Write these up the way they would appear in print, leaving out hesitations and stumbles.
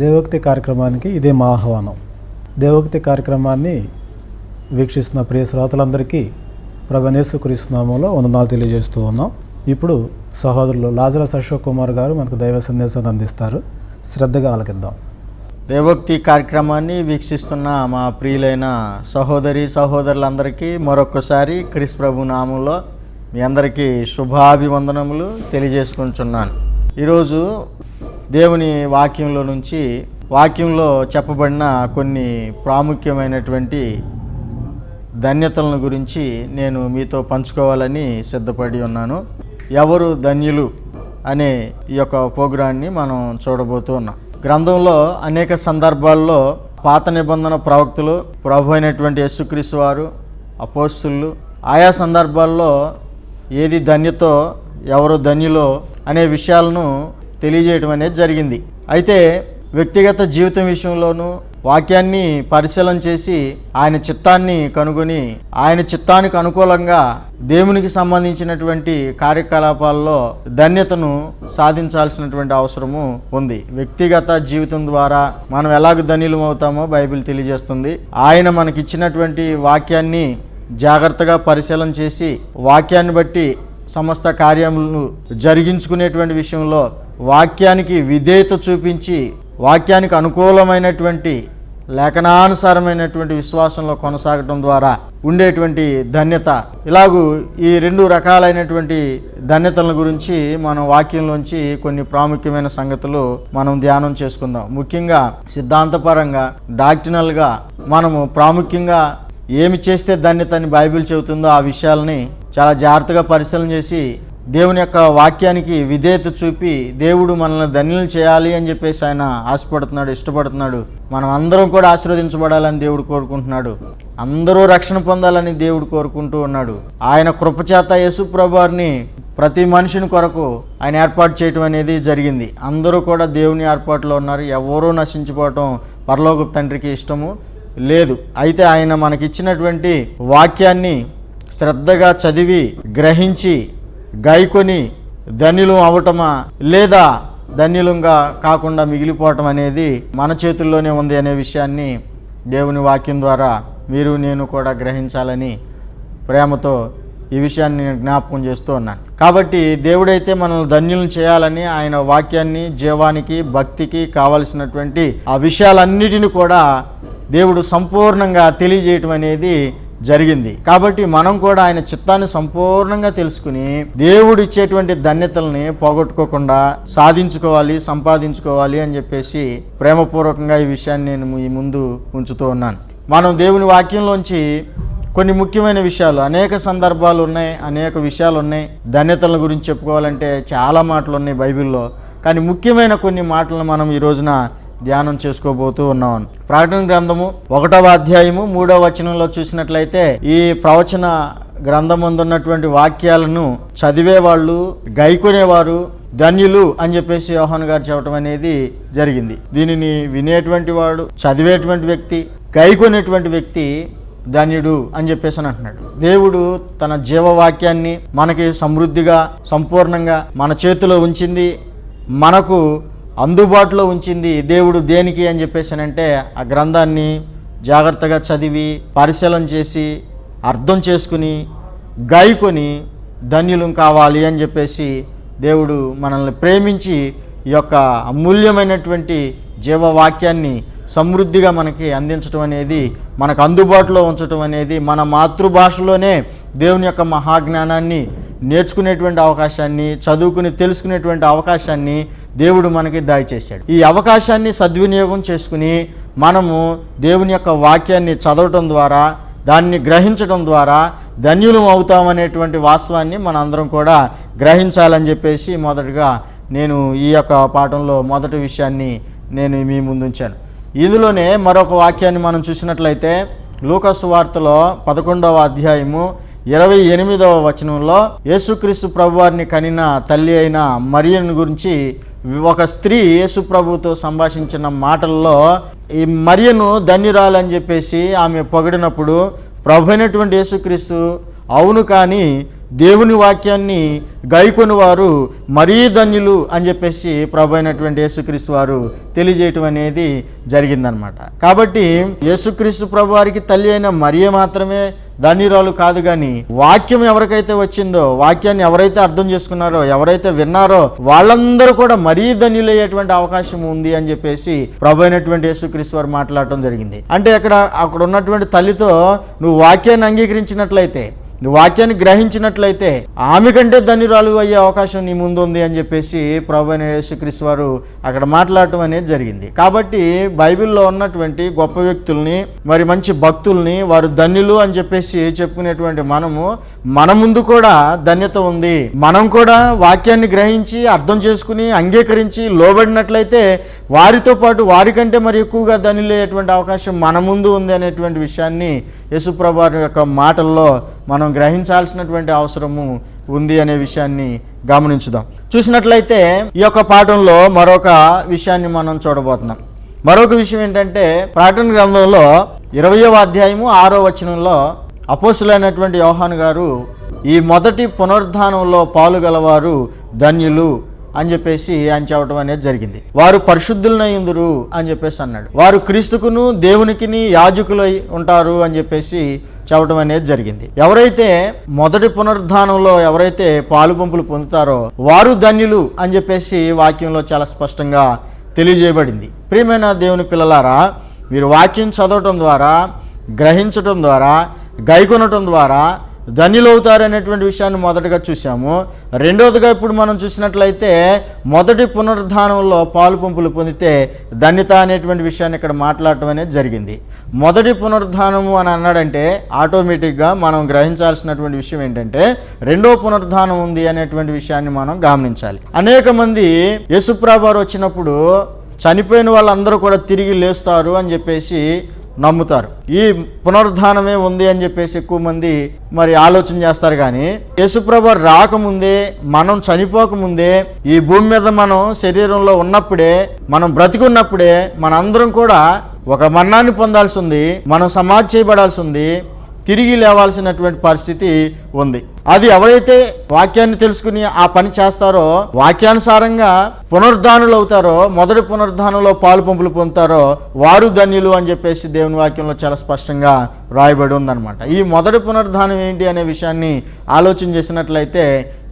దేవోక్తి కార్యక్రమానికి ఇదే మా ఆహ్వానం. దేవోక్తి కార్యక్రమాన్ని వీక్షిస్తున్న ప్రియ శ్రోతలందరికీ ప్రభువైన యేసుక్రీస్తు నామములో వందనాలు తెలియజేస్తూ ఉన్నాం. ఇప్పుడు సహోదరులు లాజరస్ అశోక్ కుమార్ గారు మనకు దైవ సందేశాన్ని అందిస్తారు. శ్రద్ధగా ఆలకిద్దాం. దేవోక్తి కార్యక్రమాన్ని వీక్షిస్తున్న మా ప్రియులైన సహోదరి సహోదరులందరికీ మరొకసారి క్రీస్తు ప్రభు నామంలో మీ అందరికీ శుభాభివందనములు తెలియజేసుకుంటున్నాను. ఈరోజు దేవుని వాక్యంలో చెప్పబడిన కొన్ని ప్రాముఖ్యమైనటువంటి ధన్యతలను గురించి నేను మీతో పంచుకోవాలని సిద్ధపడి ఉన్నాను. ఎవరు ధన్యులు అనే ఈ యొక్క ప్రోగ్రాన్ని మనం చూడబోతూ ఉన్నాం. గ్రంథంలో అనేక సందర్భాల్లో పాత నిబంధన ప్రవక్తలు, ప్రభు అయినటువంటి యేసుక్రీస్తు వారు, అపోస్తులు ఆయా సందర్భాల్లో ఏది ధన్యతో ఎవరు ధన్యులో అనే విషయాలను తెలియజేయడం అనేది జరిగింది. అయితే వ్యక్తిగత జీవితం విషయంలోనూ వాక్యాన్ని పరిశీలన చేసి ఆయన చిత్తాన్ని కనుగొని ఆయన చిత్తానికి అనుకూలంగా దేవునికి సంబంధించినటువంటి కార్యకలాపాల్లో ధన్యతను సాధించాల్సినటువంటి అవసరము ఉంది. వ్యక్తిగత జీవితం ద్వారా మనం ఎలాగ ధన్యులం అవుతామో బైబిల్ తెలియజేస్తుంది. ఆయన మనకిచ్చినటువంటి వాక్యాన్ని జాగ్రత్తగా పరిశీలన చేసి వాక్యాన్ని బట్టి సమస్త కార్యములను జరిగించుకునేటువంటి విషయంలో వాక్యానికి విధేయత చూపించి వాక్యానికి అనుకూలమైనటువంటి లేఖనానుసారమైనటువంటి విశ్వాసంలో కొనసాగటం ద్వారా ఉండేటువంటి ధన్యత, ఇలాగూ ఈ రెండు రకాలైనటువంటి ధన్యతల గురించి మనం వాక్యంలోంచి కొన్ని ప్రాముఖ్యమైన సంగతులు మనం ధ్యానం చేసుకుందాం. ముఖ్యంగా సిద్ధాంతపరంగా డాక్ట్రినల్గా మనము ప్రాముఖ్యంగా ఏమి చేస్తే ధన్యత అని బైబిల్ చెబుతుందో ఆ విషయాలని చాలా జాగ్రత్తగా పరిశీలన చేసి దేవుని యొక్క వాక్యానికి విధేయత చూపి దేవుడు మనల్ని ధన్యులను చేయాలి అని చెప్పేసి ఆయన ఆశపడుతున్నాడు, ఇష్టపడుతున్నాడు. మనం అందరం కూడా ఆశీర్వదించబడాలని దేవుడు కోరుకుంటున్నాడు. అందరూ రక్షణ పొందాలని దేవుడు కోరుకుంటూ ఉన్నాడు. ఆయన కృపచేత యేసు ప్రభువారిని ప్రతి మనిషిని కొరకు ఆయన ఏర్పాటు చేయటం అనేది జరిగింది. అందరూ కూడా దేవుని ఏర్పాటులో ఉన్నారు. ఎవరూ నశించిపోవటం పరలోకపు తండ్రికి ఇష్టము లేదు. అయితే ఆయన మనకిచ్చినటువంటి వాక్యాన్ని శ్రద్ధగా చదివి గ్రహించి గాయకొని ధన్యులం అవటమా లేదా ధన్యులంగా కాకుండా మిగిలిపోవటం అనేది మన చేతుల్లోనే ఉంది అనే విషయాన్ని దేవుని వాక్యం ద్వారా మీరు నేను కూడా గ్రహించాలని ప్రేమతో ఈ విషయాన్ని నేను జ్ఞాపకం చేస్తూ ఉన్నాను. కాబట్టి దేవుడైతే మనల్ని ధన్యులను చేయాలని ఆయన వాక్యాన్ని జీవానికి భక్తికి కావలసినటువంటి ఆ విషయాలన్నిటిని కూడా దేవుడు సంపూర్ణంగా తెలియజేయటం అనేది జరిగింది. కాబట్టి మనం కూడా ఆయన చిత్తాన్ని సంపూర్ణంగా తెలుసుకుని దేవుడు ఇచ్చేటువంటి ధన్యతల్ని పోగొట్టుకోకుండా సాధించుకోవాలి, సంపాదించుకోవాలి అని చెప్పేసి ప్రేమపూర్వకంగా ఈ విషయాన్ని నేను మీ ముందు ఉంచుతూ ఉన్నాను. మనం దేవుని వాక్యంలోంచి కొన్ని ముఖ్యమైన విషయాలు, అనేక సందర్భాలు ఉన్నాయి, అనేక విషయాలు ఉన్నాయి. ధన్యతల గురించి చెప్పుకోవాలంటే చాలా మాటలు ఉన్నాయి బైబిల్లో. కానీ ముఖ్యమైన కొన్ని మాటలను మనం ఈ రోజున ధ్యానం చేసుకోబోతూ ఉన్నాం. ప్రకటన గ్రంథము 1వ అధ్యాయము 3వ వచనంలో చూసినట్లయితే ఈ ప్రవచన గ్రంథం ఉన్నటువంటి వాక్యాలను చదివేవాళ్ళు, గైకొనేవారు ధన్యులు అని చెప్పేసి యోహాను గారు చెప్పడం అనేది జరిగింది. దీనిని వినేటువంటి వాడు, చదివేటువంటి వ్యక్తి, గైకొనేటువంటి వ్యక్తి ధన్యుడు అని చెప్పేసి అంటున్నాడు. దేవుడు తన జీవవాక్యాన్ని మనకి సమృద్ధిగా సంపూర్ణంగా మన చేతిలో ఉంచింది, మనకు అందుబాటులో ఉంచింది. దేవుడు దేనికి అని చెప్పేసానంటే ఆ గ్రంథాన్ని జాగ్రత్తగా చదివి పరిశీలన చేసి అర్థం చేసుకుని గాయకొని ధన్యులం కావాలి అని చెప్పేసి దేవుడు మనల్ని ప్రేమించి ఈ యొక్క అమూల్యమైనటువంటి జీవవాక్యాన్ని సమృద్ధిగా మనకి అందించడం అనేది, మనకు అందుబాటులో ఉంచడం అనేది, మన మాతృభాషలోనే దేవుని యొక్క మహాజ్ఞానాన్ని నేర్చుకునేటువంటి అవకాశాన్ని, చదువుకుని తెలుసుకునేటువంటి అవకాశాన్ని దేవుడు మనకి దయచేశాడు. ఈ అవకాశాన్ని సద్వినియోగం చేసుకుని మనము దేవుని యొక్క వాక్యాన్ని చదవటం ద్వారా, దాన్ని గ్రహించడం ద్వారా ధన్యులం అవుతామనేటువంటి వాస్తవాన్ని మనందరం కూడా గ్రహించాలని చెప్పేసి మొదటగా నేను ఈ యొక్క పాఠంలో మొదటి విషయాన్ని నేను మీ ముందు ఉంచాను. ఇందులోనే మరొక వాక్యాన్ని మనం చూసినట్లయితే లూకా సువార్తలో 11వ అధ్యాయము 28వ వచనంలో యేసుక్రీస్తు ప్రభువారిని కనిన తల్లి అయిన మరియను గురించి ఒక స్త్రీ యేసు ప్రభుతో సంభాషించిన మాటల్లో ఈ మరియను ధన్యురాలని చెప్పేసి ఆమె పొగిడినప్పుడు ప్రభు అయినటువంటి యేసుక్రీస్తు అవును, కానీ దేవుని వాక్యాన్ని గైకొని వారు మరీ ధన్యులు అని చెప్పేసి ప్రభు అయినటువంటి యేసుక్రీస్తు వారు తెలియజేయటం అనేది జరిగిందనమాట. కాబట్టి యేసుక్రీస్తు ప్రభు వారికి తల్లి అయిన మరియ మాత్రమే ధన్యురాలు కాదు, కానీ వాక్యం ఎవరికైతే వచ్చిందో, వాక్యాన్ని ఎవరైతే అర్థం చేసుకున్నారో, ఎవరైతే విన్నారో వాళ్ళందరూ కూడా మరీ ధన్యులయ్యేటువంటి అవకాశం ఉంది అని చెప్పేసి ప్రభు అయినటువంటి యేసుక్రీస్తు వారు మాట్లాడటం జరిగింది. అంటే అక్కడ ఉన్నటువంటి తల్లితో నువ్వు వాక్యాన్ని అంగీకరించినట్లయితే, నువ్వు వాక్యాన్ని గ్రహించినట్లయితే ఆమె కంటే ధన్యురాలు అయ్యే అవకాశం నీ ముందు ఉంది అని చెప్పేసి ప్రభు అయిన యేసుక్రీస్తు వారు అక్కడ మాట్లాడటం అనేది జరిగింది. కాబట్టి బైబిల్లో ఉన్నటువంటి గొప్ప వ్యక్తుల్ని, మరి మంచి భక్తుల్ని వారు ధన్యులు అని చెప్పేసి చెప్పుకునేటువంటి మన ముందు కూడా ధన్యత ఉంది. మనం కూడా వాక్యాన్ని గ్రహించి అర్థం చేసుకుని అంగీకరించి లోబడినట్లయితే వారితో పాటు వారికంటే మరి ఎక్కువగా ధన్యులయ్యేటువంటి అవకాశం మన ముందు ఉంది అనేటువంటి విషయాన్ని యేసుప్రభు వారి యొక్క మాటల్లో మనం గ్రహించాల్సినటువంటి అవసరము ఉంది అనే విషయాన్ని గమనించుదాం. చూసినట్లయితే ఈ యొక్క పాఠంలో మరొక విషయాన్ని మనం చూడబోతున్నాం. మరొక విషయం ఏంటంటే, ప్రకటన గ్రంథంలో 20వ అధ్యాయము 6వ వచనంలో అపోస్తులైనటువంటి యోహాను గారు ఈ మొదటి పునరుద్ధానంలో పాలుగలవారు ధన్యులు అని చెప్పేసి ఆయన చెప్పడం అనేది జరిగింది. వారు పరిశుద్ధులనయుందురు అని చెప్పేసి అన్నాడు. వారు క్రీస్తుకును దేవునికిని యాజకులై ఉంటారు అని చెప్పేసి చెప్పడం అనేది జరిగింది. ఎవరైతే మొదటి పునరుద్ధానంలో ఎవరైతే పాలు పంపులు పొందుతారో వారు ధన్యులు అని చెప్పేసి వాక్యంలో చాలా స్పష్టంగా తెలియజేయబడింది. ప్రియమైన దేవుని పిల్లలారా, మీరు వాక్యం చదవటం ద్వారా, గ్రహించటం ద్వారా, గైకొనటం ద్వారా ధన్యులవుతారు అనేటువంటి విషయాన్ని మొదటగా చూసాము. రెండవదిగా ఇప్పుడు మనం చూసినట్లయితే మొదటి పునరుద్ధానంలో పాలు పంపులు పొందితే ధన్యత అనేటువంటి విషయాన్ని ఇక్కడ మాట్లాడటం అనేది జరిగింది. మొదటి పునరుద్ధానము అని అన్నాడంటే ఆటోమేటిక్గా మనం గ్రహించాల్సినటువంటి విషయం ఏంటంటే రెండో పునరుద్ధానం ఉంది అనేటువంటి విషయాన్ని మనం గమనించాలి. అనేక మంది యేసుప్రభు వారు వచ్చినప్పుడు చనిపోయిన వాళ్ళందరూ కూడా తిరిగి లేస్తారు అని చెప్పేసి నమ్ముతారు. ఈ పునరుద్ధానమే ఉంది అని చెప్పేసి ఎక్కువ మంది మరి ఆలోచన చేస్తారు. కానీ యేసుప్రభు రాకముందే, మనం చనిపోకముందే, ఈ భూమి మీద మనం శరీరంలో ఉన్నప్పుడే, మనం బ్రతికున్నప్పుడే మనందరం కూడా ఒక మరణాన్ని పొందాల్సి ఉంది, మనం సమాధి చేయబడాల్సి ఉంది, తిరిగి లేవాల్సినటువంటి పరిస్థితి ఉంది. అది ఎవరైతే వాక్యాన్ని తెలుసుకుని ఆ పని చేస్తారో, వాక్యానుసారంగా పునరుద్ధానులు అవుతారో, మొదటి పునరుద్ధానంలో పాలు పంపులు పొందుతారో వారు ధన్యులు అని చెప్పేసి దేవుని వాక్యంలో చాలా స్పష్టంగా రాయబడి ఉందన్నమాట. ఈ మొదటి పునరుద్ధానం ఏంటి అనే విషయాన్ని ఆలోచన చేసినట్లయితే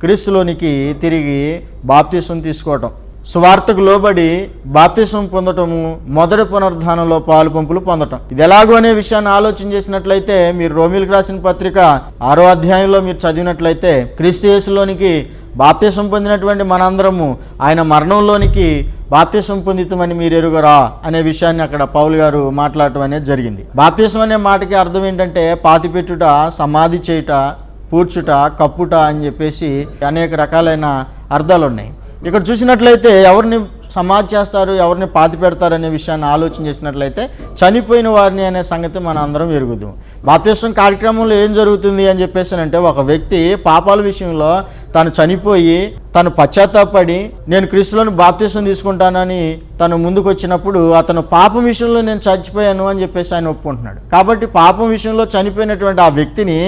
క్రీస్తులోనికి తిరిగి బాప్తిసం తీసుకోవటం, సువార్తకు లోబడి బాప్తిసం పొందటము, మొదటి పునరుద్ధానంలో పాలు పంపులు పొందటం. ఇది ఎలాగో అనే విషయాన్ని ఆలోచన చేసినట్లయితే మీరు రోమీలకు రాసిన పత్రిక 6వ అధ్యాయంలో మీరు చదివినట్లయితే క్రీస్తు యేసులోనికి బాప్తిసం పొందినటువంటి మనందరము ఆయన మరణంలోనికి బాప్తిసం పొందితమని మీరు ఎరుగరా అనే విషయాన్ని అక్కడ పౌలు గారు మాట్లాడటం అనేది జరిగింది. బాప్తిసం అనే మాటకి అర్థం ఏంటంటే పాతిపెట్టుట, సమాధి చేయుట, పూడ్చుట, కప్పుట అని చెప్పేసి అనేక రకాలైన అర్థాలు ఉన్నాయి. ఇక్కడ చూసినట్లయితే ఎవరిని సమాధి చేస్తారు, ఎవరిని పాతి పెడతారు అనే విషయాన్ని ఆలోచన చేసినట్లయితే చనిపోయిన వారిని అనే సంగతి మనం అందరం ఎరుగుదాం. బాప్తిసం కార్యక్రమంలో ఏం జరుగుతుంది అని చెప్పేసి అంటే, ఒక వ్యక్తి పాపాల విషయంలో తను చనిపోయి తను పశ్చాత్తాపడి నేను క్రీస్తులోని బాప్తిసం తీసుకుంటానని తను ముందుకు వచ్చినప్పుడు అతను పాపం విషయంలో నేను చచ్చిపోయాను అని చెప్పేసి ఆయన ఒప్పుకుంటున్నాడు. కాబట్టి పాపం విషయంలో చనిపోయినటువంటి ఆ వ్యక్తిని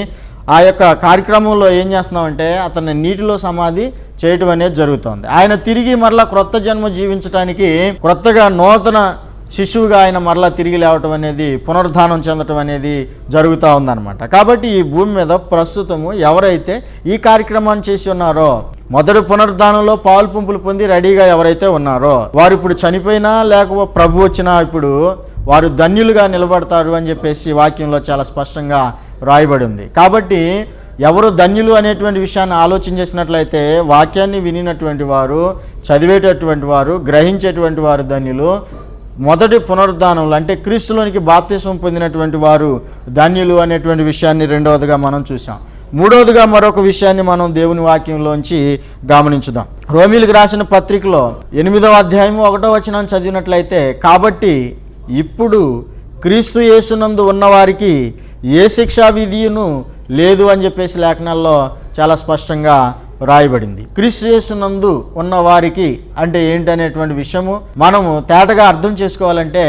ఆ యొక్క కార్యక్రమంలో ఏం చేస్తున్నామంటే అతన్ని నీటిలో సమాధి చేయటం అనేది జరుగుతుంది. ఆయన తిరిగి మరలా క్రొత్త జన్మ జీవించడానికి, క్రొత్తగా నూతన శిశువుగా ఆయన మరలా తిరిగి లేవటం అనేది, పునరుద్ధానం చెందటం అనేది జరుగుతూ ఉందన్నమాట. కాబట్టి ఈ భూమి మీద ప్రస్తుతము ఎవరైతే ఈ కార్యక్రమాన్ని చేసి ఉన్నారో, మొదటి పునరుద్ధానంలో పాలు పంపులు పొంది రెడీగా ఎవరైతే ఉన్నారో వారు ఇప్పుడు చనిపోయినా లేకపోతే ప్రభు వచ్చినా ఇప్పుడు వారు ధన్యులుగా నిలబడతారు అని చెప్పేసి వాక్యంలో చాలా స్పష్టంగా రాయబడి ఉంది. కాబట్టి ఎవరు ధన్యులు అనేటువంటి విషయాన్ని ఆలోచన చేసినట్లయితే వాక్యాన్ని వినినటువంటి వారు, చదివేటటువంటి వారు, గ్రహించేటువంటి వారు ధన్యులు. మొదటి పునరుద్ధానంలో అంటే క్రీస్తులోనికి బాప్తిసం పొందినటువంటి వారు ధన్యులు అనేటువంటి విషయాన్ని రెండవదిగా మనం చూసాం. మూడవదిగా మరొక విషయాన్ని మనం దేవుని వాక్యంలోంచి గమనించుదాం. రోమీలకు రాసిన పత్రికలో 8వ అధ్యాయము 1వ వచనాన్ని చదివినట్లయితే, కాబట్టి ఇప్పుడు క్రీస్తు యేసునందు ఉన్నవారికి ఏ శిక్షా విధియును లేదు అని చెప్పేసి లేఖనాల్లో చాలా స్పష్టంగా రాయబడింది. క్రీస్తు యేసునందు ఉన్న వారికి అంటే ఏంటనేటువంటి విషయము మనము తేటగా అర్థం చేసుకోవాలంటే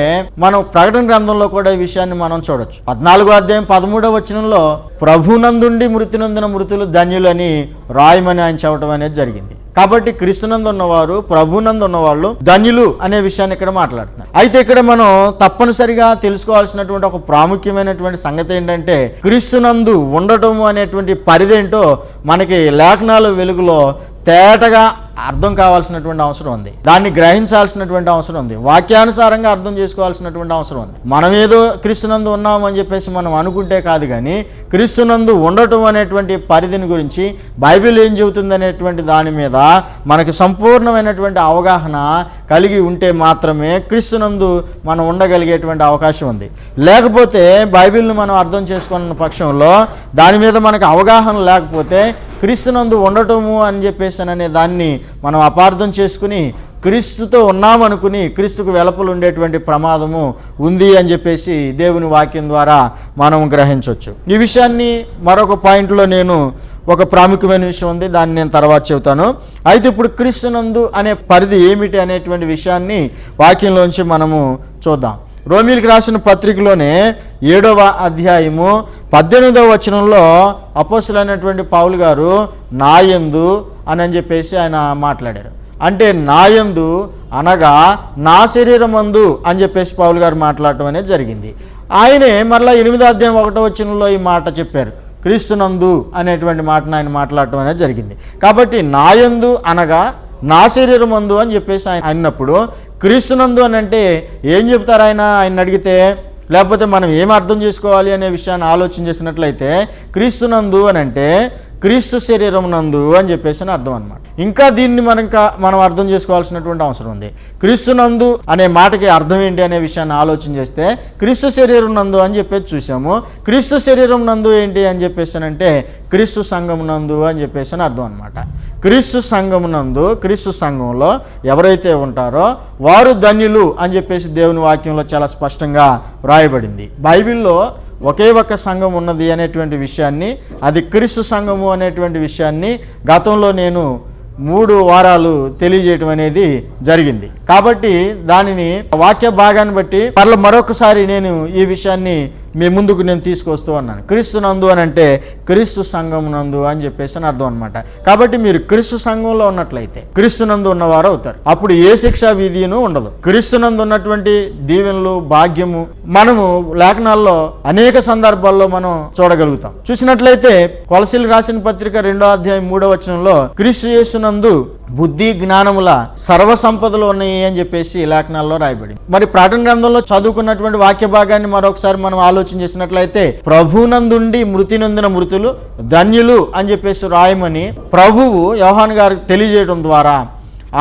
మనం ప్రకటన గ్రంథంలో కూడా ఈ విషయాన్ని మనం చూడొచ్చు. 14వ అధ్యాయం 13వ వచనంలో ప్రభునందుండి మృతి నొందిన మృతులు ధన్యులని రాయమని ఆయన చెప్పడం అనేది జరిగింది. కాబట్టి క్రీస్తునందు ఉన్నవారు, ప్రభునందు ఉన్నవాళ్ళు ధన్యులు అనే విషయాన్ని ఇక్కడ మాట్లాడుతున్నారు. అయితే ఇక్కడ మనం తప్పనిసరిగా తెలుసుకోవాల్సినటువంటి ఒక ప్రాముఖ్యమైనటువంటి సంగతి ఏంటంటే క్రీస్తునందు ఉండటము అనేటువంటి పరిధేంటో మనకి లేఖనాల వెలుగులో తేటగా అర్థం కావాల్సినటువంటి అవసరం ఉంది. దాన్ని గ్రహించాల్సినటువంటి అవసరం ఉంది. వాక్యానుసారంగా అర్థం చేసుకోవాల్సినటువంటి అవసరం ఉంది. మనం ఏదో క్రీస్తునందు ఉన్నామని చెప్పేసి మనం అనుకుంటే కాదు, కానీ క్రీస్తునందు ఉండటం అనేటువంటి పరిధిని గురించి బైబిల్ ఏం చెబుతుంది అనేటువంటి దాని మీద మనకి సంపూర్ణమైనటువంటి అవగాహన కలిగి ఉంటే మాత్రమే క్రీస్తునందు మనం ఉండగలిగేటువంటి అవకాశం ఉంది. లేకపోతే బైబిల్ను మనం అర్థం చేసుకున్న పక్షంలో దాని మీద మనకు అవగాహన లేకపోతే క్రీస్తునందు ఉండటము అని చెప్పేసి అనే దాన్ని మనం అపార్థం చేసుకుని క్రీస్తుతో ఉన్నామనుకుని క్రీస్తుకు వెలుపల ఉండేటువంటి ప్రమాదము ఉంది అని చెప్పేసి దేవుని వాక్యం ద్వారా మనం గ్రహించవచ్చు. ఈ విషయాన్ని మరొక పాయింట్లో నేను ఒక ప్రాముఖ్యమైన విషయం ఉంది, దాన్ని నేను తర్వాత చెబుతాను. అయితే ఇప్పుడు క్రీస్తునందు అనే పరిధి ఏమిటి అనేటువంటి విషయాన్ని వాక్యంలోంచి మనము చూద్దాం. రోమీలకు రాసిన పత్రికలోనే 7వ అధ్యాయము 18వ వచనంలో అపోస్తలుడైనటువంటి పౌలు గారు నాయందు అని చెప్పేసి ఆయన మాట్లాడారు. అంటే నాయందు అనగా నా శరీరమందు అని చెప్పేసి పౌలు గారు మాట్లాడటం అనేది జరిగింది. ఆయనే మరలా 8వ అధ్యాయం 1వ వచనంలో ఈ మాట చెప్పారు. క్రీస్తునందు అనేటువంటి మాటను ఆయన మాట్లాడటం అనేది జరిగింది. కాబట్టి నాయందు అనగా నా శరీరమందు అని చెప్పేసి ఆయన అన్నప్పుడు క్రీస్తునందు అని అంటే ఏం చెప్తారు ఆయన అడిగితే, లేకపోతే మనం ఏం అర్థం చేసుకోవాలి అనే విషయాన్ని ఆలోచన చేసినట్లయితే క్రీస్తునందు అని అంటే క్రీస్తు శరీరం నందు అని చెప్పేసి అర్థం అనమాట. ఇంకా దీన్ని మనం అర్థం చేసుకోవాల్సినటువంటి అవసరం ఉంది. క్రీస్తునందు అనే మాటకి అర్థం ఏంటి అనే విషయాన్ని ఆలోచన చేస్తే క్రీస్తు శరీరం నందు అని చెప్పేసి చూసాము. క్రీస్తు శరీరం నందు ఏంటి అని చెప్పేసి అంటే క్రీస్తు సంఘం నందు అని చెప్పేసి అర్థం అనమాట. క్రీస్తు సంఘం నందు, క్రీస్తు సంఘంలో ఎవరైతే ఉంటారో వారు ధన్యులు అని చెప్పేసి దేవుని వాక్యంలో చాలా స్పష్టంగా వ్రాయబడింది. బైబిల్లో ఒకే ఒక్క సంఘం ఉన్నది అనేటువంటి విషయాన్ని, అది క్రీస్తు సంఘము అనేటువంటి విషయాన్ని గతంలో నేను 3 వారాలు తెలియజేయటం అనేది జరిగింది. కాబట్టి దానిని వాక్య భాగాన్ని బట్టి మరొకసారి నేను ఈ విషయాన్ని మీ ముందుకు నేను తీసుకొస్తూ ఉన్నాను. క్రీస్తునందు అని అంటే క్రీస్తు సంఘం నందు అని చెప్పేసి అర్థం అనమాట. కాబట్టి మీరు క్రీస్తు సంఘంలో ఉన్నట్లయితే క్రీస్తునందు ఉన్నవారు అవుతారు. అప్పుడు ఏ శిక్షా విధిను ఉండదు. క్రీస్తునందు ఉన్నటువంటి దీవెనలు, భాగ్యము మనము లేఖనాల్లో అనేక సందర్భాల్లో మనం చూడగలుగుతాం. చూసినట్లయితే కొలసీలకు రాసిన పత్రిక 2వ అధ్యాయం 3వ వచనంలో క్రీస్తు యేసునందు బుద్ధి జ్ఞానముల సర్వ సంపదలు ఉన్నాయి అని చెప్పేసి లేఖనాల్లో రాయబడింది. మరి ప్రకటన గ్రంథంలో చదువుకున్నటువంటి వాక్య భాగాన్ని మరొకసారి మనం ఆలోచన చేసినట్లయితే ప్రభునందుండి మృతి నొందిన మృతులు ధన్యులు అని చెప్పేసి రాయమని ప్రభువు యోహాను గారికి తెలియజేయడం ద్వారా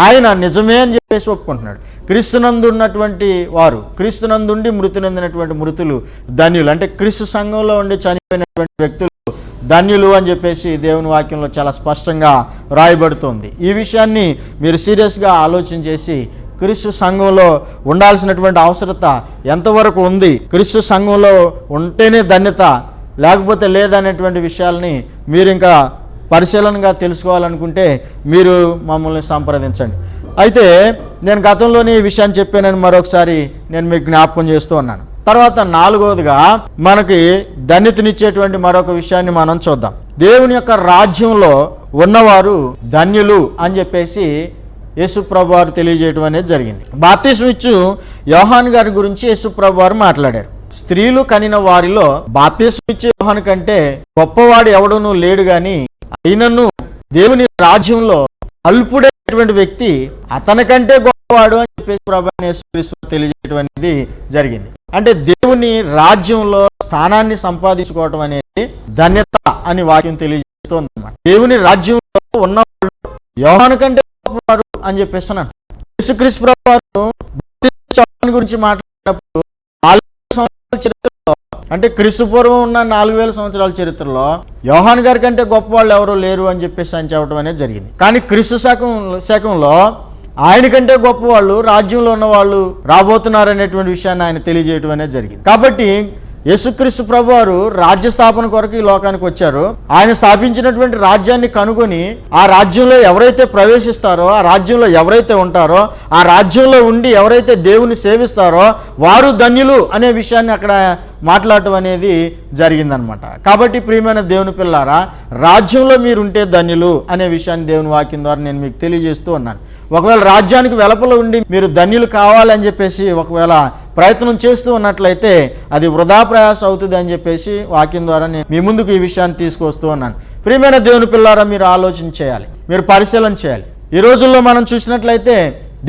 ఆయన నిజమే అని చెప్పేసి ఒప్పుకుంటున్నాడు. క్రీస్తునందు ఉన్నటువంటి వారు, క్రీస్తునందుండి మృతి నొందినటువంటి మృతులు ధన్యులు అంటే క్రీస్తు సంఘంలో ఉండి చనిపోయినటువంటి వ్యక్తులు ధన్యులు అని చెప్పేసి దేవుని వాక్యంలో చాలా స్పష్టంగా రాయబడుతుంది. ఈ విషయాన్ని మీరు సీరియస్గా ఆలోచన చేసి క్రీస్తు సంఘంలో ఉండాల్సినటువంటి అవసరత ఎంతవరకు ఉంది, క్రీస్తు సంఘంలో ఉంటేనే ధన్యత లేకపోతే లేదనేటువంటి విషయాల్ని మీరు ఇంకా పరిశీలనగా తెలుసుకోవాలనుకుంటే మీరు మమ్మల్ని సంప్రదించండి. అయితే నేను గతంలోనే ఈ విషయాన్ని చెప్పానని మరొకసారి నేను మీకు జ్ఞాపకం చేస్తూ ఉన్నాను. తర్వాత 4వదిగా మనకి ధన్యతనిచ్చేటువంటి మరొక విషయాన్ని మనం చూద్దాం. దేవుని యొక్క రాజ్యంలో ఉన్నవారు ధన్యులు అని చెప్పేసి యేసుప్రభు వారు తెలియజేయడం అనేది జరిగింది. బాప్తిస్మం ఇచ్చు యోహాను గారి గురించి యేసుప్రభు వారు మాట్లాడారు. స్త్రీలు కనిన వారిలో బాప్తిస్మం ఇచ్చే యోహాను కంటే గొప్పవాడు ఎవడనూ లేడు, గాని అయినను దేవుని రాజ్యంలో అల్పుడైనటువంటి వ్యక్తి అతనికంటే గొప్పవాడు అని చెప్పేసి ప్రభువైన యేసుక్రీస్తు తెలియజేయడం అనేది జరిగింది. అంటే దేవుని రాజ్యంలో స్థానాన్ని సంపాదించుకోవటం అనేది ధన్యత అని వాక్యం తెలియజేస్తుంది అన్నమాట. దేవుని రాజ్యంలో ఉన్నవాళ్ళు యోహాను కంటే గొప్పవారు అని చెప్పేసి అన్నాను. యేసుక్రీస్తు ప్రభువు గురించి మాట్లాడినప్పుడు 4000 సంవత్సరాల చరిత్రలో, అంటే క్రీస్తు పూర్వం ఉన్న 4000 సంవత్సరాల చరిత్రలో యోహాను గారి కంటే గొప్ప వాళ్ళు ఎవరూ లేరు అని చెప్పేసి ఆయన చెప్పడం అనేది జరిగింది. కానీ క్రీస్తు శకంలో ఆయన కంటే గొప్ప వాళ్ళు రాజ్యంలో ఉన్న వాళ్ళు రాబోతున్నారనేటువంటి విషయాన్ని ఆయన తెలియజేయడం అనేది జరిగింది. కాబట్టి యేసుక్రీస్తు ప్రభువారు రాజ్య స్థాపన కొరకు ఈ లోకానికి వచ్చారు. ఆయన స్థాపించినటువంటి రాజ్యాన్ని కనుగొని ఆ రాజ్యంలో ఎవరైతే ప్రవేశిస్తారో, ఆ రాజ్యంలో ఎవరైతే ఉంటారో, ఆ రాజ్యంలో ఉండి ఎవరైతే దేవుని సేవిస్తారో వారు ధన్యులు అనే విషయాన్ని అక్కడ మాట్లాడటం అనేది జరిగిందనమాట. కాబట్టి ప్రియమైన దేవుని పిల్లారా, రాజ్యంలో మీరుంటే ధన్యులు అనే విషయాన్ని దేవుని వాక్యం ద్వారా నేను మీకు తెలియజేస్తూ ఉన్నాను. ఒకవేళ రాజ్యానికి వెలుపల ఉండి మీరు ధన్యులు కావాలని చెప్పేసి ఒకవేళ ప్రయత్నం చేస్తూ ఉన్నట్లయితే అది వృధా ప్రయాస అవుతుంది అని చెప్పేసి వాక్యం ద్వారా నేను మీ ముందుకు ఈ విషయాన్ని తీసుకొస్తూ ఉన్నాను. ప్రియమైన దేవుని పిల్లారా, మీరు ఆలోచన చేయాలి, మీరు పరిశీలన చేయాలి. ఈ రోజుల్లో మనం చూసినట్లయితే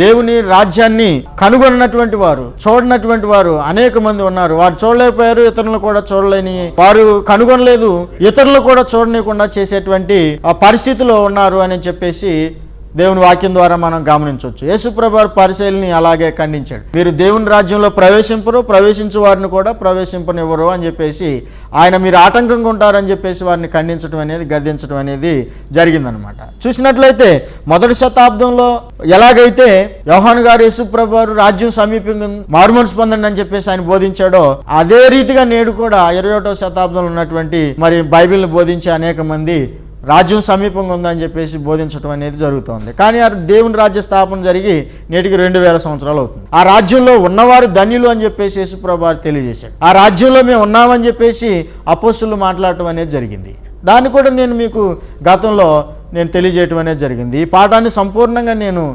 దేవుని రాజ్యాన్ని కనుగొన్నటువంటి వారు, చూడనటువంటి వారు అనేక మంది ఉన్నారు. వారు చూడలేకపోయారు, ఇతరులను కూడా చూడలేని వారు కనుగొనలేదు, ఇతరులు కూడా చూడనీయకుండా చేసేటువంటి ఆ పరిస్థితిలో ఉన్నారు అని చెప్పేసి దేవుని వాక్యం ద్వారా మనం గమనించవచ్చు. యేసుప్రభు పరిశీలిని అలాగే ఖండించాడు. మీరు దేవుని రాజ్యంలో ప్రవేశించు వారిని కూడా ప్రవేశింపనివ్వరు అని చెప్పేసి ఆయన మీరు ఆటంకంగా ఉంటారని చెప్పేసి వారిని ఖండించడం అనేది, గద్దించడం అనేది జరిగిందనమాట. చూసినట్లయితే మొదటి శతాబ్దంలో ఎలాగైతే యోహాను గారు యేసుప్రభు రాజ్యం సమీపంగా మారుమనసు పొందండి అని చెప్పేసి ఆయన బోధించాడో, అదే రీతిగా నేడు కూడా 21వ శతాబ్దంలో ఉన్నటువంటి మరి బైబిల్ని బోధించే అనేక మంది రాజ్యం సమీపంగా ఉందని చెప్పేసి బోధించడం అనేది జరుగుతుంది. కానీ ఆ దేవుని రాజ్య స్థాపన జరిగి నేటికి 2000 సంవత్సరాలు అవుతుంది. ఆ రాజ్యంలో ఉన్నవారు ధన్యులు అని చెప్పేసి యేసుప్రభు తెలియజేశాడు. ఆ రాజ్యంలో మేము ఉన్నామని చెప్పేసి అపోస్తులు మాట్లాడటం అనేది జరిగింది. దాన్ని కూడా నేను మీకు గతంలో నేను తెలియజేయటం అనేది జరిగింది. ఈ పాఠాన్ని సంపూర్ణంగా నేను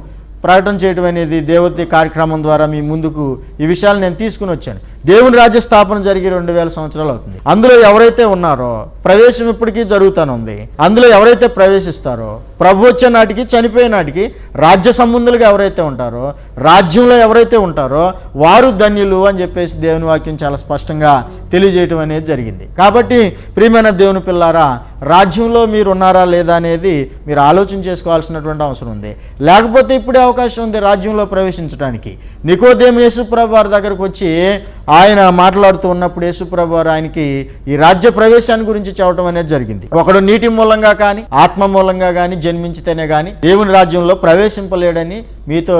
ప్రకటన చేయటం అనేది దేవతి కార్యక్రమం ద్వారా మీ ముందుకు ఈ విషయాలు నేను తీసుకుని వచ్చాను. దేవుని రాజ్య స్థాపన జరిగి 2000 సంవత్సరాలు అవుతుంది. అందులో ఎవరైతే ఉన్నారో ప్రవేశం ఇప్పటికీ జరుగుతూనే ఉంది. అందులో ఎవరైతే ప్రవేశిస్తారో ప్రభు వచ్చే నాటికి, చనిపోయే నాటికి రాజ్య సంబంధులుగా ఎవరైతే ఉంటారో, రాజ్యంలో ఎవరైతే ఉంటారో వారు ధన్యులు అని చెప్పేసి దేవుని వాక్యం చాలా స్పష్టంగా తెలియజేయటం అనేది జరిగింది. కాబట్టి ప్రియమైన దేవుని పిల్లారా, రాజ్యంలో మీరు ఉన్నారా లేదా అనేది మీరు ఆలోచన చేసుకోవాల్సినటువంటి అవసరం ఉంది. లేకపోతే ఇప్పుడే అవకాశం ఉంది రాజ్యంలో ప్రవేశించడానికి. నికోదేము యేసుప్రభు వారి దగ్గరకు వచ్చి ఆయన మాట్లాడుతూ ఉన్నప్పుడు యేసుప్రభు వారు ఆయనకి ఈ రాజ్య ప్రవేశాన్ని గురించి చెప్పడం అనేది జరిగింది. ఒకడు నీటి మూలంగా కానీ ఆత్మ మూలంగా కానీ జన్మించితేనే కానీ దేవుని రాజ్యంలో ప్రవేశింపలేడని మీతో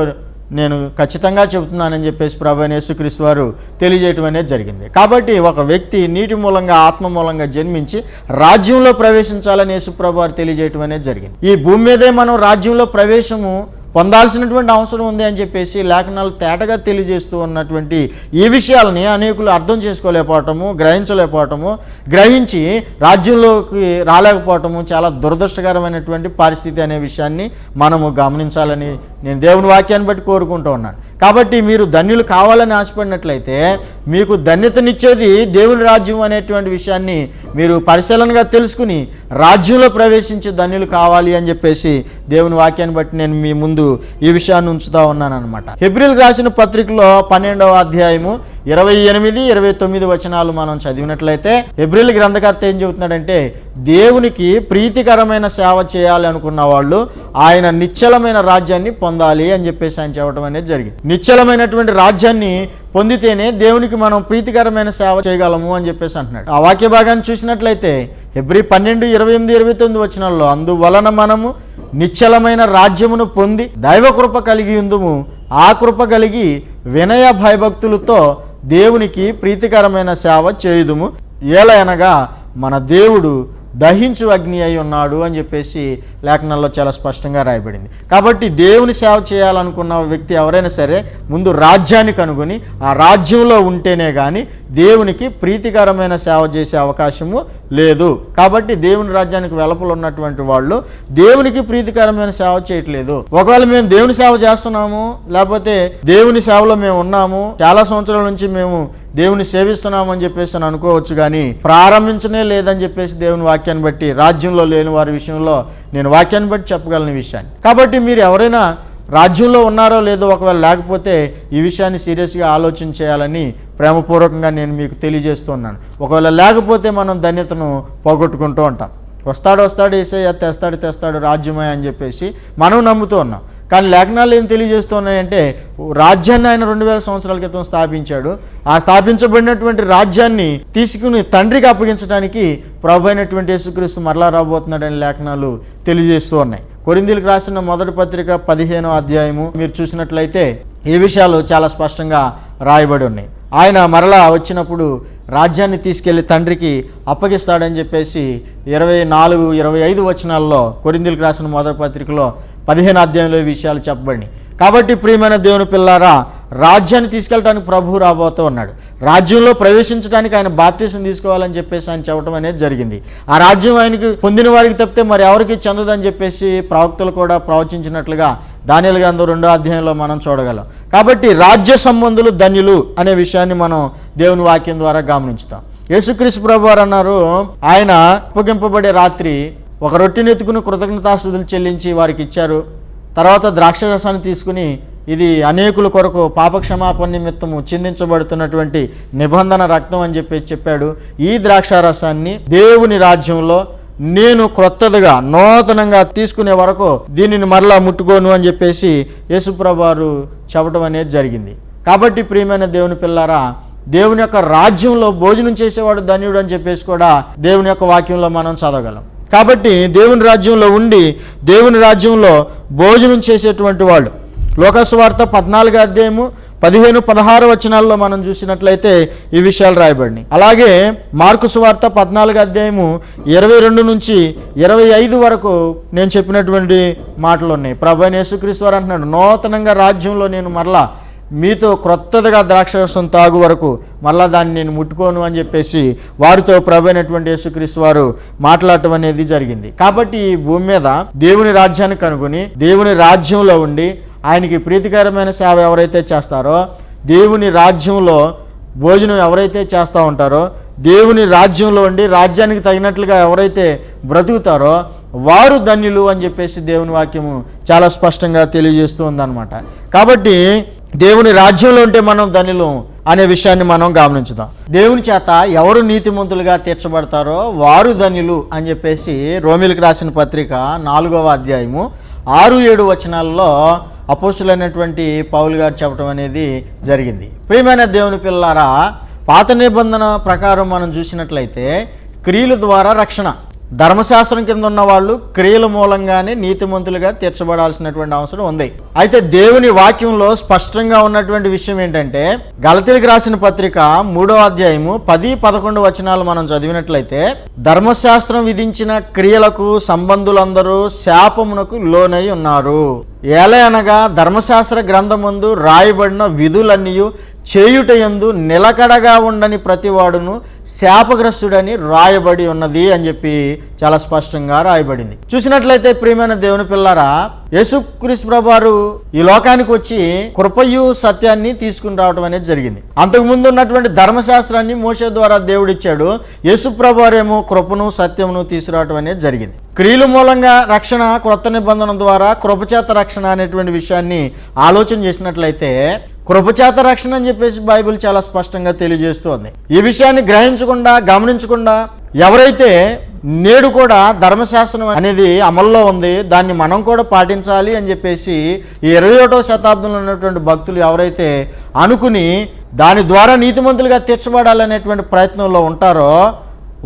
నేను ఖచ్చితంగా చెబుతున్నానని చెప్పేసి ప్రభువైన యేసుక్రీస్తు వారు తెలియజేయటం అనేది జరిగింది. కాబట్టి ఒక వ్యక్తి నీటి మూలంగా ఆత్మ మూలంగా జన్మించి రాజ్యంలో ప్రవేశించాలని యేసుప్రభు వారు తెలియజేయటం అనేది జరిగింది. ఈ భూమి మీదే మనం రాజ్యంలో ప్రవేశము పొందాల్సినటువంటి అవసరం ఉంది అని చెప్పేసి లేఖనాలు తేటగా తెలియజేస్తూ ఉన్నటువంటి ఈ విషయాలని అనేకులు అర్థం చేసుకోలేకపోవటము, గ్రహించలేకపోవటము, గ్రహించి రాజ్యంలోకి రాలేకపోవటము చాలా దురదృష్టకరమైనటువంటి పరిస్థితి అనే విషయాన్ని మనము గమనించాలని నేను దేవుని వాక్యాన్ని బట్టి కోరుకుంటూ ఉన్నాను. కాబట్టి మీరు ధన్యులు కావాలని ఆశపడినట్లయితే మీకు ధన్యతనిచ్చేది దేవుని రాజ్యం అనేటువంటి విషయాన్ని మీరు పరిశీలనగా తెలుసుకుని రాజ్యంలో ప్రవేశించి ధన్యులు కావాలి అని చెప్పేసి దేవుని వాక్యాన్ని బట్టి నేను మీ ముందు ఈ విషయాన్ని ఉంచుతా ఉన్నాను అనమాట. హెబ్రీయులకు రాసిన పత్రికలో 12వ అధ్యాయము 28, 29 వచనాలు మనం చదివినట్లయితే హెబ్రీయుల గ్రంథకర్త ఏం చెబుతున్నాడంటే, దేవునికి ప్రీతికరమైన సేవ చేయాలి అనుకున్న వాళ్ళు ఆయన నిశ్చలమైన రాజ్యాన్ని పొందాలి అని చెప్పేసి ఆయన చెప్పడం అనేది జరిగింది. నిశ్చలమైనటువంటి రాజ్యాన్ని పొందితేనే దేవునికి మనం ప్రీతికరమైన సేవ చేయగలము అని చెప్పేసి అంటున్నాడు. ఆ వాక్య భాగాన్ని చూసినట్లయితే హెబ్రీ 12, 28, 29 వచనాల్లో, అందువలన మనము నిశ్చలమైన రాజ్యమును పొంది దైవ కృప కలిగి ఉందుము, ఆ కృప కలిగి వినయ భయభక్తులతో దేవునికి ప్రీతికరమైన సేవ చేయుదుము, ఏలయనగా మన దేవుడు దహించు అగ్ని అయి ఉన్నాడు అని చెప్పేసి లేఖనాల్లో చాలా స్పష్టంగా రాయబడింది. కాబట్టి దేవుని సేవ చేయాలనుకున్న వ్యక్తి ఎవరైనా సరే ముందు రాజ్యాన్ని కనుగొని ఆ రాజ్యంలో ఉంటేనే కానీ దేవునికి ప్రీతికరమైన సేవ చేసే అవకాశము లేదు. కాబట్టి దేవుని రాజ్యానికి వెలుపల ఉన్నటువంటి వాళ్ళు దేవునికి ప్రీతికరమైన సేవ చేయట్లేదు. ఒకవేళ మేము దేవుని సేవ చేస్తున్నాము, లేకపోతే దేవుని సేవలో మేము ఉన్నాము, చాలా సంవత్సరాల నుంచి మేము దేవుని సేవిస్తున్నాము అని చెప్పేసి అని అనుకోవచ్చు, కానీ ప్రారంభించనే లేదని చెప్పేసి దేవుని వాక్యాన్ని బట్టి రాజ్యంలో లేని వారి విషయంలో నేను వాక్యాన్ని బట్టి చెప్పగలను ఈ విషయాన్ని. కాబట్టి మీరు ఎవరైనా రాజ్యంలో ఉన్నారో లేదో, ఒకవేళ లేకపోతే ఈ విషయాన్ని సీరియస్గా ఆలోచన చేయాలని ప్రేమపూర్వకంగా నేను మీకు తెలియజేస్తున్నాను. ఒకవేళ లేకపోతే మనం ధన్యతను పోగొట్టుకుంటూ ఉంటాం. వస్తాడు యేసయ్య, తెస్తాడు రాజ్యమే అని చెప్పేసి మనం నమ్ముతూ ఉన్నాం. కానీ లేఖనాలు ఏం తెలియజేస్తున్నాయంటే రాజ్యాన్ని ఆయన 2000 సంవత్సరాల క్రితం స్థాపించాడు. ఆ స్థాపించబడినటువంటి రాజ్యాన్ని తీసుకుని తండ్రికి అప్పగించడానికి ప్రభు అయినటువంటి యేసుక్రీస్తు మరలా రాబోతున్నాడని లేఖనాలు తెలియజేస్తూ ఉన్నాయి. కొరింథీయులకు రాసిన మొదటి పత్రిక 15వ అధ్యాయము మీరు చూసినట్లయితే ఈ విషయాలు చాలా స్పష్టంగా రాయబడి ఉన్నాయి. ఆయన మరలా వచ్చినప్పుడు రాజ్యాన్ని తీసుకెళ్లి తండ్రికి అప్పగిస్తాడని చెప్పేసి 24-25 వచనాల్లో కొరింథీయులకు రాసిన మొదటి పత్రికలో 15వ అధ్యాయంలో ఈ విషయాలు చెప్పబడినాయి. కాబట్టి ప్రియమైన దేవుని పిల్లారా, రాజ్యాన్ని తీసుకెళ్ళడానికి ప్రభువు రాబోతూ ఉన్నాడు. రాజ్యంలో ప్రవేశించడానికి ఆయన బాప్తీసం తీసుకోవాలని చెప్పేసి ఆయన చెప్పడం అనేది జరిగింది. ఆ రాజ్యం ఆయనకి పొందిన వారికి తప్పితే మరి ఎవరికి చెందదని చెప్పేసి ప్రవక్తలు కూడా ప్రవచించినట్లుగా దానియేలు గ్రంథం 2వ అధ్యాయంలో మనం చూడగలం. కాబట్టి రాజ్య సంబంధులు ధన్యులు అనే విషయాన్ని మనం దేవుని వాక్యం ద్వారా గమనించుతాం. యేసుక్రీస్తు ప్రభువారు అన్నారు, ఆయన అప్పగింపబడే రాత్రి ఒక రొట్టెని ఎత్తుకుని కృతజ్ఞతాస్తుతులు చెల్లించి వారికి ఇచ్చారు. తర్వాత ద్రాక్షరసాన్ని తీసుకుని ఇది అనేకుల కొరకు పాపక్షమాపణ నిమిత్తము చిందించబడుతున్నటువంటి నిబంధన రక్తం అని చెప్పాడు. ఈ ద్రాక్షారసాన్ని దేవుని రాజ్యంలో నేను క్రొత్తదిగా నూతనంగా తీసుకునే వరకు దీనిని మరలా ముట్టుకోను అని చెప్పేసి యేసుప్రభువారు చెప్పడం అనేది జరిగింది. కాబట్టి ప్రియమైన దేవుని పిల్లారా, దేవుని యొక్క రాజ్యంలో భోజనం చేసేవాడు ధన్యుడు అని చెప్పేసి కూడా దేవుని యొక్క వాక్యంలో మనం చదవగలం. కాబట్టి దేవుని రాజ్యంలో ఉండి దేవుని రాజ్యంలో భోజనం చేసేటువంటి వాళ్ళు లోకాసు వార్త 14వ అధ్యాయము 15-16 వచనాల్లో మనం చూసినట్లయితే ఈ విషయాలు రాయబడినాయి. అలాగే మార్కు సువార్త 14వ అధ్యాయము 22-25 వరకు నేను చెప్పినటువంటి మాటలు ఉన్నాయి. ప్రభువైన యేసుక్రీస్తు వారు అంటున్నాడు, నూతనంగా రాజ్యంలో నేను మరలా మీతో క్రొత్తదిగా ద్రాక్షరసం తాగు వరకు మరలా దాన్ని నేను ముట్టుకోను అని చెప్పేసి వారితో ప్రభు అయినటువంటి యేసుక్రీస్తు వారు మాట్లాడటం అనేది జరిగింది. కాబట్టి ఈ భూమి మీద దేవుని రాజ్యాన్ని కనుగొని దేవుని రాజ్యంలో ఉండి ఆయనకి ప్రీతికరమైన సేవ ఎవరైతే చేస్తారో, దేవుని రాజ్యంలో భోజనం ఎవరైతే చేస్తూ ఉంటారో, దేవుని రాజ్యంలో ఉండి రాజ్యానికి తగినట్లుగా ఎవరైతే బ్రతుకుతారో వారు ధన్యులు అని చెప్పేసి దేవుని వాక్యము చాలా స్పష్టంగా తెలియజేస్తూ ఉందన్నమాట. కాబట్టి దేవుని రాజ్యంలో ఉంటే మనం ధన్యులు అనే విషయాన్ని మనం గమనించుదాం. దేవుని చేత ఎవరు నీతిమంతులుగా తీర్చబడతారో వారు ధన్యులు అని చెప్పేసి రోమీయులకు రాసిన పత్రిక 4వ అధ్యాయము 6-7 వచనాల్లో అపోస్తులైనటువంటి పౌలు గారు చెప్పడం అనేది జరిగింది. ప్రియమైన దేవుని పిల్లారా, పాత నిబంధన ప్రకారం మనం చూసినట్లయితే క్రియల ద్వారా రక్షణ, ధర్మశాస్త్రం కింద ఉన్న వాళ్ళు క్రియల మూలంగానే నీతిమంతులుగా తీర్చబడాల్సినటువంటి అవసరం ఉంది. అయితే దేవుని వాక్యంలో స్పష్టంగా ఉన్నటువంటి విషయం ఏంటంటే, గలతీయులకు రాసిన పత్రిక 3వ అధ్యాయము 10-11 వచనాలు మనం చదివినట్లయితే, ధర్మశాస్త్రం విధించిన క్రియలకు సంబంధులందరూ శాపమునకు లోనై ఉన్నారు. ఎలా అనగా ధర్మశాస్త్ర గ్రంథమందు రాయబడిన విధులన్నీ చేయుటయందు నిలకడగా ఉండని ప్రతివాడును శాపగ్రస్తుడని రాయబడి ఉన్నది అని చెప్పి చాలా స్పష్టంగా రాయబడింది. చూసినట్లయితే ప్రియమైన దేవుని పిల్లారా, యేసుక్రీస్తు ప్రభువారు ఈ లోకానికి వచ్చి కృపయు సత్యాన్ని తీసుకుని రావడం అనేది జరిగింది. అంతకుముందు ఉన్నటువంటి ధర్మశాస్త్రాన్ని మోషే ద్వారా దేవుడిచ్చాడు. యేసు ప్రభువారేమో కృపను సత్యమును తీసుకురావడం అనేది జరిగింది. క్రియల మూలంగా రక్షణ, క్రొత్త నిబంధన ద్వారా కృపచేత రక్షణ అనేటువంటి విషయాన్ని ఆలోచన చేసినట్లయితే, కృపచేత రక్షణ అని చెప్పేసి బైబిల్ చాలా స్పష్టంగా తెలియజేస్తోంది. ఈ విషయాన్ని గ్రహించకుండా, గమనించకుండా ఎవరైతే నేడు కూడా ధర్మశాస్త్రం అనేది అమల్లో ఉంది, దాన్ని మనం కూడా పాటించాలి అని చెప్పేసి ఈ 21వ శతాబ్దంలో ఉన్నటువంటి భక్తులు ఎవరైతే అనుకుని దాని ద్వారా నీతిమంతులుగా తీర్చబడాలనేటువంటి ప్రయత్నంలో ఉంటారో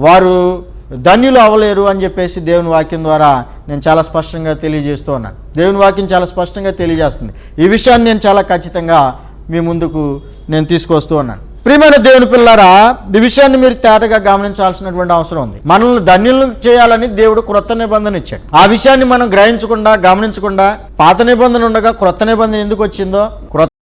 వారు ధన్యులు అవ్వలేరు అని చెప్పేసి దేవుని వాక్యం ద్వారా నేను చాలా స్పష్టంగా తెలియజేస్తూ ఉన్నాను. దేవుని వాక్యం చాలా స్పష్టంగా తెలియజేస్తుంది. ఈ విషయాన్ని నేను చాలా ఖచ్చితంగా మీ ముందుకు నేను తీసుకొస్తూ ఉన్నాను. ప్రియమైన దేవుని పిల్లారా, ఈ విషయాన్ని మీరు తేటగా గమనించాల్సినటువంటి అవసరం ఉంది. మనల్ని ధన్యులను చేయాలని దేవుడు క్రొత్త నిబంధన ఇచ్చాడు. ఆ విషయాన్ని మనం గ్రహించకుండా, గమనించకుండా పాత నిబంధన ఉండగా క్రొత్త నిబంధన ఎందుకు వచ్చిందో,